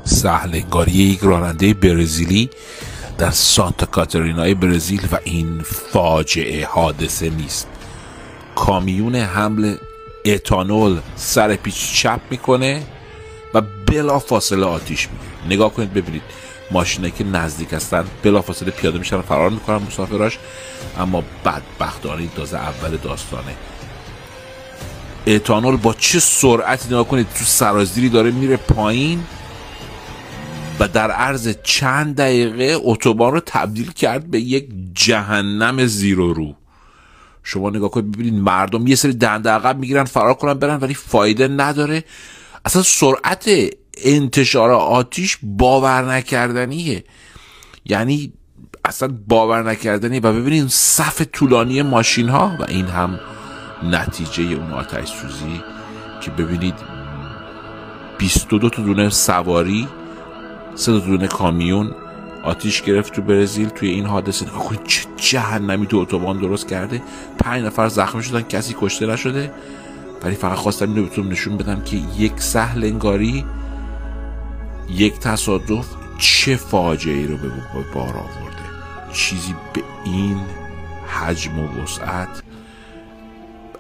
سهلنگاری یک راننده برزیلی در سانتا کاترینای برزیل و این فاجعه حادثه نیست. کامیون حمل اتانول سر پیچ چپ میکنه و بلا فاصله آتیش میگیره. نگاه کنید ببینید ماشینایی که نزدیک هستن بلا فاصله پیاده میشن و فرار میکنن مسافراش، اما بدبختانه این تازه اول داستانه. اتانول با چه سرعتی نگاه کنید تو سرازیری داره میره پایین و در عرض چند دقیقه اتوبان رو تبدیل کرد به یک جهنم زیر و رو. شما نگاه کنید ببینید مردم یه سری دنده عقب میگیرن فرار کنن برن، ولی فایده نداره. اصلا سرعت انتشار آتیش باور نکردنیه، یعنی اصلا باور نکردنیه. و ببینید صف طولانی ماشین ها و این هم نتیجه اون آتش سوزی که ببینید 22 تا دونه سواری، 3 تا دونه کامیون آتیش گرفت تو برزیل توی این حادثه. نگاه کنید چه جهنمی تو اتوبان درست کرده. 5 نفر زخمی شدن، کسی کشته نشده، ولی فقط خواستم اینو بهتون نشون بدم که یک سهلنگاری، یک تصادف چه فاجعه‌ای رو به بار آورده. چیزی به این حجم و وسعت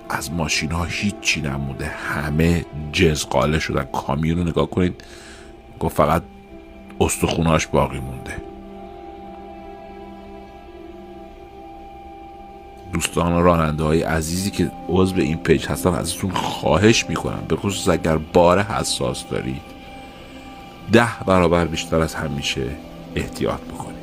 از ماشین ها هیچی نموده، همه جزقاله شدن. کامیون رو نگاه کنید، گفت فقط استخوناش باقی مونده. دوستان راننده های عزیزی که عضو این پیج هستن ازتون خواهش میکنم، به خصوص اگر بار حساس دارید، 10 برابر بیشتر از همیشه احتیاط بکنید.